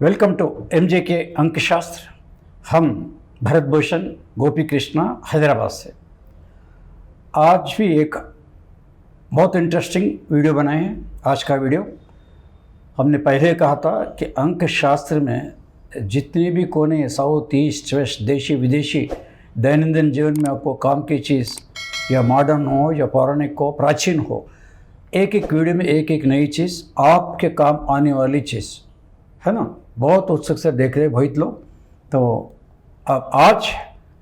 Welcome to MJK अंकशास्त्र। हम भरत भूषण गोपी कृष्णा हैदराबाद से आज भी एक बहुत इंटरेस्टिंग वीडियो बनाए हैं। आज का वीडियो हमने पहले कहा था कि अंकशास्त्र में जितने भी कोने साउथ ईस्ट वेस्ट देशी विदेशी दैनंदिन जीवन में आपको काम की चीज़ या मॉडर्न हो या पौराणिक हो प्राचीन हो, एक एक वीडियो में एक एक नई चीज़ आपके काम आने वाली चीज़ है ना। बहुत उत्सुक से देख रहे बहुत लोग। तो अब आज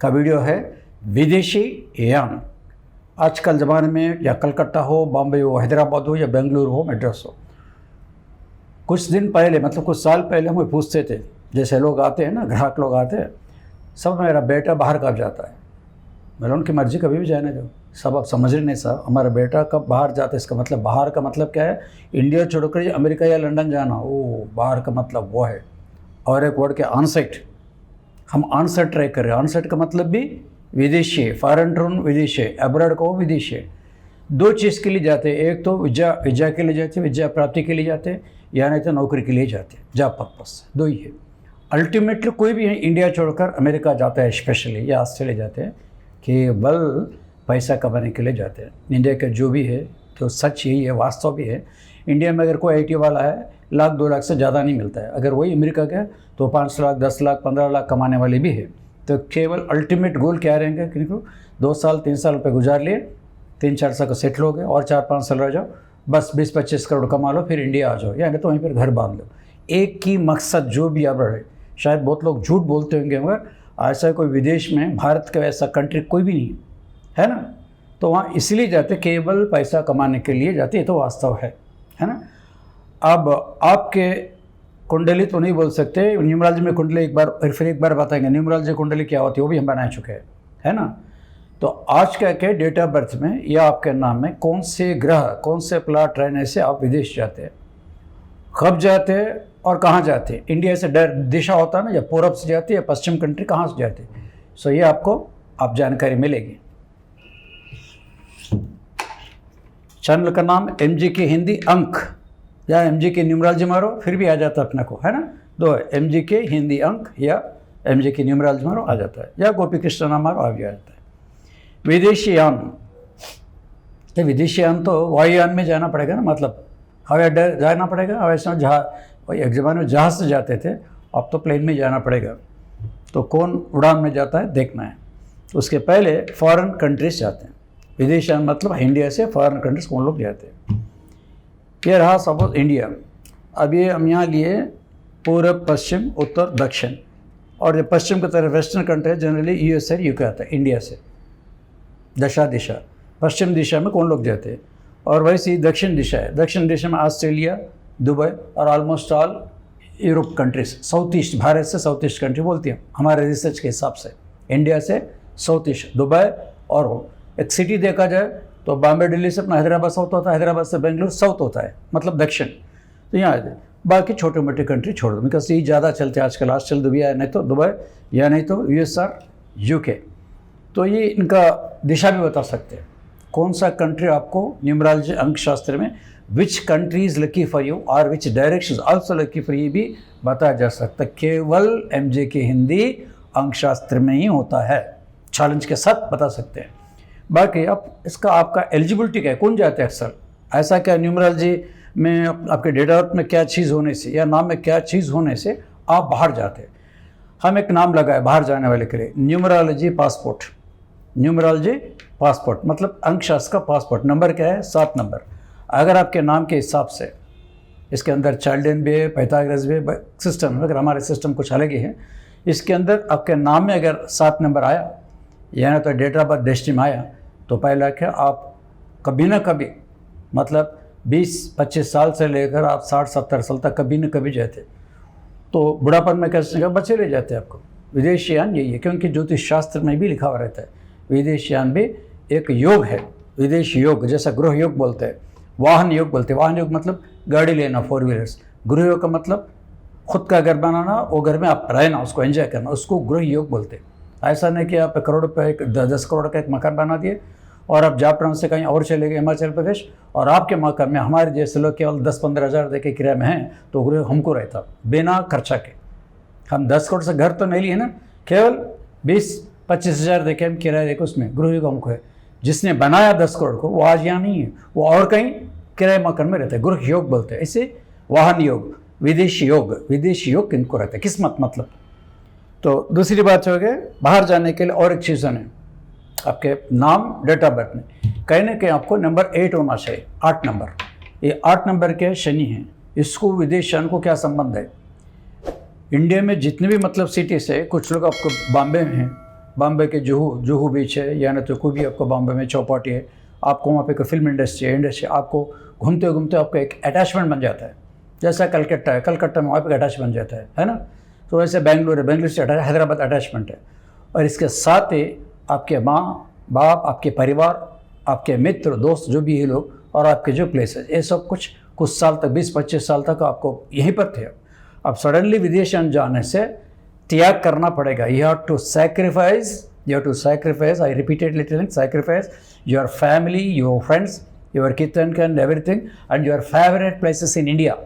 का वीडियो है विदेशी यान। आजकल ज़माने में या कलकत्ता हो, बॉम्बे हो, हैदराबाद हो या बेंगलुरु हो, मैड्रास हो, कुछ दिन पहले मतलब कुछ साल पहले हमें पूछते थे, जैसे लोग आते हैं ना, ग्राहक लोग आते हैं, सब मेरा बेटा बाहर कब जाता है। मैंने उनकी मर्ज़ी, कभी भी जाने दो। सब आप समझ रहे नहीं साहब, हमारा बेटा कब बाहर जाता है, इसका मतलब बाहर का मतलब क्या है, इंडिया छोड़कर अमेरिका या लंदन जाना, वो बाहर का मतलब वो है। और एक वर्ड के ऑनसाइट, हम ऑनसाइट ट्राई कर रहे हैं। ऑनसाइट का मतलब भी विदेशी है, फॉरेन टूर विदेशी है, अब्रॉड को विदेशी है। दो चीज़ के लिए जाते हैं, एक तो विजा के लिए जाते हैं, विद्या प्राप्ति के लिए जाते हैं, या नहीं तो नौकरी के लिए जाते हैं, जॉब पर्पस, दो ही है। अल्टीमेटली कोई भी इंडिया छोड़कर अमेरिका जाता है स्पेशली, या ऑस्ट्रेलिया जाते हैं, केवल पैसा कमाने के लिए जाते हैं। इंडिया का जो भी है तो सच यही है, वास्तव भी है। इंडिया में अगर कोई IT वाला है, लाख 2 लाख से ज़्यादा नहीं मिलता है। अगर वही अमेरिका का है तो 5 लाख 10 लाख 15 लाख कमाने वाले भी है। तो केवल अल्टीमेट गोल क्या रहेंगे, क्योंकि 2 साल 3 साल पे गुजार लिए, 3-4 साल का सेटल हो गए और 4-5 साल रह जाओ, बस 20-25 करोड़ कमा लो, फिर इंडिया आ जाओ, या नहीं तो वहीं पर घर बांध लो। एक ही मकसद जो भी अब है। शायद बहुत लोग झूठ बोलते होंगे, मगर ऐसा कोई विदेश में भारत का ऐसा कंट्री कोई भी नहीं है ना। तो वहाँ इसलिए जाते, केवल पैसा कमाने के लिए जाते, ये तो वास्तव है ना। अब आपके कुंडली तो नहीं बोल सकते, न्यूमरोलॉजी में कुंडली फिर एक बार बताएंगे न्यूमरोलॉजी कुंडली क्या होती है, वो भी हम बना चुके हैं, है ना। तो आज क्या क्या डेट ऑफ बर्थ में या आपके नाम में कौन से ग्रह कौन से प्लॉट रहने से आप विदेश जाते हैं, कब जाते हैं और कहाँ जाते हैं। इंडिया से दिशा होता है ना, या पूरब से जाते हैं या पश्चिम कंट्री, कहाँ से जाते हैं। सो ये आपको आप जानकारी मिलेगी। चैनल का नाम MJK हिंदी अंक, या MJK न्यूमरोलॉजी मारो फिर भी आ जाता है अपने को, है ना। दो है, MJK हिंदी अंक या MJK न्यूमरोलॉजी मारो आ जाता है, या गोपी कृष्ण नाम मारो आ भी आ जाता है। विदेशी यान, तो विदेशी यान तो वायुयान में जाना पड़ेगा ना, मतलब हवाई अड्डा जाना पड़ेगा। वैसे जहाज, एक ज़माने में जहाज़ से जाते थे, अब तो प्लेन में जाना पड़ेगा। तो कौन उड़ान में जाता है देखना है। उसके पहले फॉरेन कंट्रीज जाते हैं। विदेश यान मतलब इंडिया से फॉरेन कंट्रीज कौन लोग जाते हैं। ये रहा सपोज इंडिया। अब ये हम यहाँ लिए पूर्व पश्चिम उत्तर दक्षिण, और जो पश्चिम की तरफ वेस्टर्न कंट्री जनरली US और UK आता है। इंडिया से दिशा पश्चिम दिशा में कौन लोग जाते हैं, और वैसे ही दक्षिण दिशा है। दक्षिण दिशा में ऑस्ट्रेलिया, दुबई और almost all Europe countries, south east, Bharat से साउथ ईस्ट कंट्री बोलती हैं हमारे रिसर्च के हिसाब से। इंडिया से साउथ ईस्ट दुबई, और एक सिटी देखा जाए तो बॉम्बे दिल्ली से अपना हैदराबाद साउथ होता है, हैदराबाद से बेंगलुरु साउथ होता है, मतलब दक्षिण। तो यहाँ बाकी छोटे मोटे कंट्री छोड़ दो, बिकॉज ये ज़्यादा चलते हैं आजकल। ऑस्ट्रेलिया दुबई, या नहीं तो दुबई, या नहीं तो US और UK। तो ये इनका दिशा भी बता सकते हैं कौन सा कंट्री आपको न्यूमरोलॉजी अंकशास्त्र में which country is lucky for you और which direction also lucky for you भी बताया जा सकता है। केवल MJK हिंदी अंकशास्त्र में ही होता है, चैलेंज के साथ बता सकते हैं। बाकी अब इसका आपका एलिजिबिलिटी क्या है, कौन जाते हैं अक्सर, ऐसा क्या न्यूमरोलॉजी में आपके डेट ऑफ बर्थ में क्या चीज़ होने से या नाम में क्या चीज़ होने से आप बाहर जाते हैं। हम एक नाम लगाए बाहर जाने वाले के लिए, न्यूमरोलॉजी पासपोर्ट। न्यूमरोलॉजी पासपोर्ट मतलब अंकशास्त्र का पासपोर्ट। नंबर क्या है, 7 नंबर। अगर आपके नाम के हिसाब से इसके अंदर चाइल्डन भी है, पाइथागोरस भी है, सिस्टम, अगर हमारे सिस्टम कुछ अलग ही है, इसके अंदर आपके नाम में अगर 7 नंबर आया, या तो डेट ऑफ बर्थ डेस्टिनी में आया, तो पहला क्या, आप कभी ना कभी मतलब 20-25 साल से लेकर आप 60-70 साल तक कभी ना कभी जाते, तो बुढ़ापन में कैसे बच्चे ले जाते हैं आपको। विदेश यान यही है, क्योंकि ज्योतिष शास्त्र में भी लिखा हुआ रहता है विदेश यान भी एक योग है। विदेश योग, जैसा गृह योग बोलते हैं, वाहन योग बोलते हैं। वाहन योग मतलब गाड़ी लेना, 4 व्हीलर्स। गृह योग का मतलब खुद का घर बनाना, वो घर में आप रहना, उसको एंजॉय करना, उसको गृह योग बोलते हैं। ऐसा नहीं कि आप करोड़ रुपये 10 करोड़ का एक मकान बना दिए और आप जापान से कहीं और चले गए हिमाचल प्रदेश, और आपके मकान में हमारे जैसे लोग केवल 10-15 हज़ार दे के किराए में हैं, तो गृह हमको रहता बिना खर्चा के। हम 10 करोड़ से घर तो नहीं लिए ना, केवल 20-25 हज़ार दे के हम किराया देकर उसमें गृह हमको है। जिसने बनाया 10 करोड़ को वो आज यहाँ नहीं है, वो और कहीं किराए मकान में रहता है। गृह योग बोलते हैं इसे, वाहन योग, विदेशी योग किनको रहता है, किस्मत मतलब। तो दूसरी बात हो गई बाहर जाने के लिए और एक चीज़ है, आपके नाम, डेट ऑफ बर्थ में कहीं ना कहीं आपको नंबर 8 होना चाहिए, 8 नंबर। ये 8 नंबर के शनि हैं, इसको विदेश जाने को क्या संबंध है? इंडिया में जितने भी मतलब सिटीज़ है, कुछ लोग आपको बॉम्बे में हैं, बॉम्बे के जुहू बीच है, या ना तो कोई भी आपको बॉम्बे में चौपाटी है, आपको वहाँ पे कोई फिल्म इंडस्ट्री आपको घूमते घूमते आपको एक अटैचमेंट बन जाता है। जैसा कलकत्ता है, कलकत्ता में वहाँ पे अटैच बन जाता है ना। तो वैसे बेंगलुरु है, बेंगलुरु से अटैच, हैदराबाद अटैचमेंट है। और इसके साथ ही आपके माँ बाप, आपके परिवार, आपके मित्र दोस्त जो भी ये लोग, और आपके जो प्लेसेस, ये सब कुछ साल तक, 20-25 साल तक आपको यहीं पर थे। अब सडनली विदेश जाने से त्याग करना पड़ेगा। You have to sacrifice, I repeatedly telling, sacrifice your family, your friends, your kith and everything, and your favourite places in India.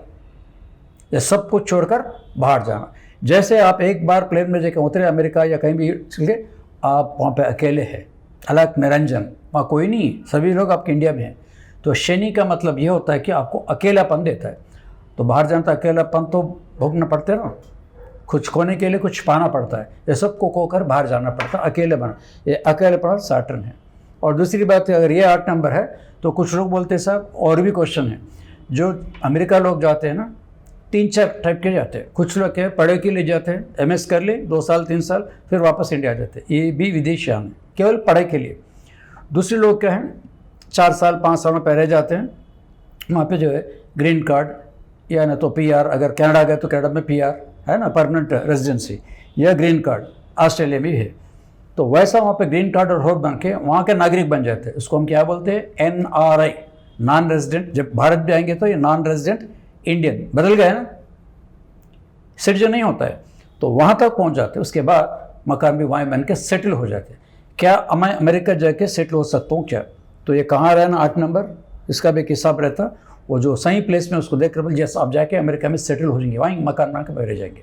ये सब कुछ छोड़कर बाहर जाना। जैसे आप एक बार प्लेन में जाकर उतरे अमेरिका या कहीं भी चल के, आप वहाँ पे अकेले हैं, अलग निरंजन, वहाँ कोई नहीं, सभी लोग आपके इंडिया में हैं। तो शनि का मतलब ये होता है कि आपको अकेलापन देता है। तो बाहर जाना तो अकेलापन तो भोगना पड़ता है ना, कुछ खोने के लिए कुछ पाना पड़ता है। ये सब को खोकर बाहर जाना पड़ता है, अकेले बना, ये अकेलेपन सैटर्न है। और दूसरी बात है, अगर ये 8 नंबर है तो कुछ लोग बोलते हैं साहब और भी क्वेश्चन है, जो अमेरिका लोग जाते हैं ना, 3-4 टाइप के जाते हैं। कुछ लोग क्या पढ़ाई के लिए जाते हैं, MS कर ले 2 साल 3 साल, फिर वापस इंडिया आ जाते हैं, ये भी विदेश यान है, केवल पढ़ाई के लिए। दूसरे लोग क्या हैं, 4 साल 5 साल में पहले जाते हैं, वहाँ पे जो है ग्रीन कार्ड या ना तो PR, अगर कनाडा गए तो कनाडा में PR है ना, परमानेंट रेजिडेंसी, या ग्रीन कार्ड ऑस्ट्रेलिया में भी है। तो वैसा वहाँ पे ग्रीन कार्ड और होल्ड बन के वहाँ के नागरिक बन जाते हैं। उसको हम क्या बोलते हैं, NRI, नॉन रेजिडेंट। जब भारत भी आएंगे तो ये नॉन रेजिडेंट इंडियन, बदल गए ना, सिटीजन नहीं होता है। तो वहाँ तक पहुँच जाते हैं, उसके बाद मकान भी वहाँ बन के सेटल हो जाते हैं। क्या मैं अमेरिका जाके सेटल हो सकता हूँ क्या? तो ये कहाँ रहना 8 नंबर, इसका भी एक हिसाब रहता। वो जो सही प्लेस में उसको देख कर बोल, जैसे आप जाके अमेरिका में सेटल हो जाएंगे, वहीं मकान बना के रह जाएंगे।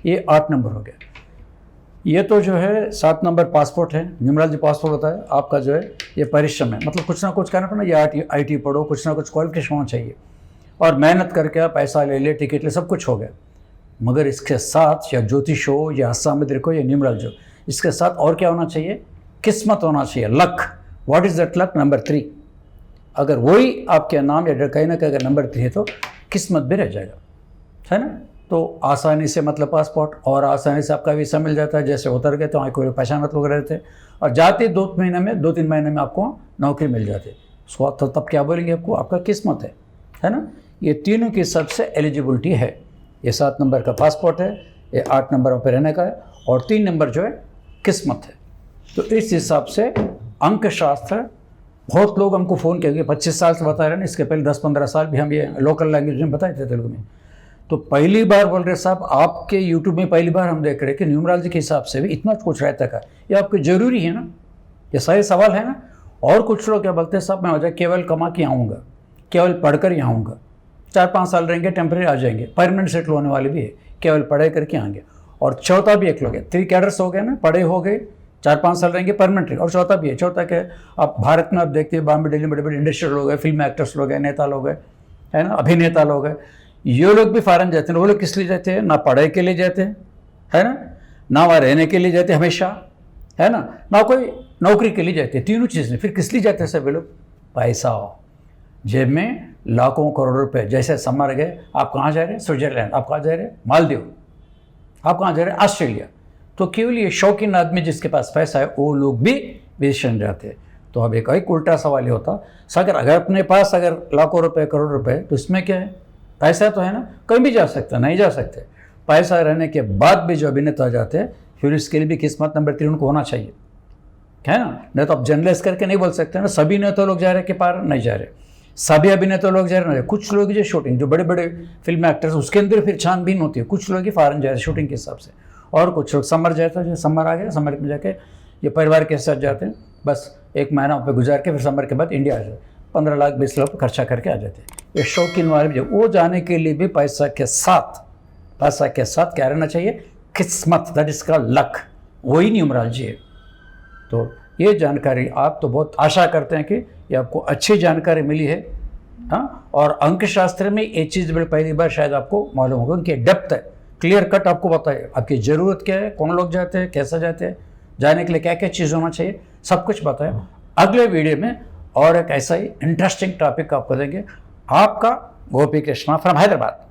ये 8 नंबर हो गया। ये तो जो है 7 नंबर पासपोर्ट है, न्यूमरोलॉजी पासपोर्ट होता है आपका, जो है ये परिश्रम है, मतलब कुछ ना कुछ करना पड़ना, या IT पढ़ो, कुछ ना कुछ क्वालिफिकेशन होना चाहिए, और मेहनत करके पैसा ले ले, टिकट ले, सब कुछ हो गया। मगर इसके साथ या ज्योतिष हो, या हस्तामुद्रिक हो, या न्यूमरोलॉजी हो, इसके साथ और क्या होना चाहिए, किस्मत होना चाहिए, luck. What is that luck? Number 3। अगर वही आपके नाम या कहीं ना कहीं अगर नंबर 3 है तो किस्मत भी रह जाएगा, है ना। तो आसानी से मतलब पासपोर्ट, और आसानी से आपका वीसा मिल जाता है। जैसे उतर गए तो वहाँ कोई पहचानत लोग रहते हैं, और जाते 2-3 महीने में आपको नौकरी मिल जाती है। उसको तो तब क्या बोलेंगे आपको, आपका किस्मत है ना। ये तीनों की सबसे एलिजिबिलिटी है। ये 7 नंबर का पासपोर्ट है, ये 8 नंबर पर रहने का है, और 3 नंबर जो है किस्मत है। तो इस हिसाब से अंक शास्त्र, बहुत लोग हमको फ़ोन किए 25 साल से बता रहे हैं, इसके पहले 10-15 साल भी हम ये लोकल लैंग्वेज में बताए थे, तेलुगु में। तो पहली बार बोल रहे साहब, आपके यूट्यूब में पहली बार हम देख रहे हैं कि न्यूमरोलॉजी के हिसाब से भी इतना कुछ रहता है। ये आपको ज़रूरी है ना, ये सही सवाल है ना। और कुछ लोग क्या बोलते हैं, साहब मैं वजह केवल कमा के आऊँगा, केवल पढ़कर ही आऊँगा, 4-5 साल रहेंगे, टेम्परेरी आ जाएंगे, परमानेंट सेटल होने वाले भी है, केवल पढ़ाई करके आएंगे। और चौथा भी एक लोग है, 3 कैडर्स हो गए ना, पढ़े हो गए, 4-5 साल रहेंगे परमानेंट। और चौथा भी है, चौथा क्या है, आप भारत में आप देखते हैं बॉम्बे दिल्ली में बड़े बड़े इंडस्ट्रियल लोग हैं, फिल्म एक्टर्स लोग हैं, नेता लोग हैं, है ना, अभिनेता लोग हैं, ये लोग भी फॉरेन जाते हैं। वो लोग किस लिए जाते हैं, ना पढ़ाई के लिए जाते हैं, है ना वहाँ रहने के लिए जाते हैं हमेशा, है ना कोई नौकरी के लिए जाते हैं। तीनों चीज़ें। फिर किस लिए जाते हैं सभी लोग, पैसा हो जेब में, लाखों करोड़ों रुपए। जैसे समर गए, आप कहाँ जा रहे हैं, स्विट्जरलैंड, आप कहाँ जा रहे हैं, मालदीव, आप कहाँ जा रहे हैं, ऑस्ट्रेलिया। तो केवल ये शौकीन आदमी जिसके पास पैसा है, वो लोग भी विदेश जाते हैं। तो अब एक उल्टा सवाल ये होता, अगर अपने पास अगर लाखों रुपए करोड़ रुपए, तो इसमें क्या है, पैसा तो है ना, कहीं भी जा सकते, नहीं जा सकते। पैसा रहने के बाद भी जो अभिनेता जाते हैं, फिर इसके लिए भी किस्मत नंबर 3 उनको होना चाहिए, है ना। नहीं तो आप जनरलाइज करके नहीं बोल सकते ना, सभी नेता लोग जा रहे कि पार नहीं जा रहे, सभी अभिनेता लोग जा रहे। कुछ लोग जो शूटिंग, जो बड़े बड़े फिल्म एक्टर्स, उसके अंदर फिर छानबीन होती है, कुछ लोग ही फॉरेन जा रहे शूटिंग के हिसाब से, और कुछ लोग समर जाते हैं, समर आ गया, समर में जाके ये परिवार के साथ जाते हैं, बस एक महीना वहाँ पे गुजार के फिर समर के बाद इंडिया आ जाते, 15 लाख 20 लाख खर्चा करके आ जाते। ये शौकीन वाले भी, वो जाने के लिए भी पैसा के साथ क्या रहना चाहिए, किस्मत, दैट इज का लक, वही न्यूमरोलॉजी है। तो ये जानकारी आप तो बहुत आशा करते हैं कि ये आपको अच्छी जानकारी मिली है। हाँ, और अंक शास्त्र में ये चीज़ बड़ी पहली बार शायद आपको मालूम होगा, उनकी डेप्थ है, क्लियर कट आपको बताए आपकी ज़रूरत क्या है, कौन लोग जाते हैं, कैसे जाते हैं, जाने के लिए क्या क्या चीज़ होना चाहिए, सब कुछ बताया। अगले वीडियो में और एक ऐसा ही इंटरेस्टिंग टॉपिक आपको देंगे। आपका गोपी कृष्णा फ्रॉम हैदराबाद।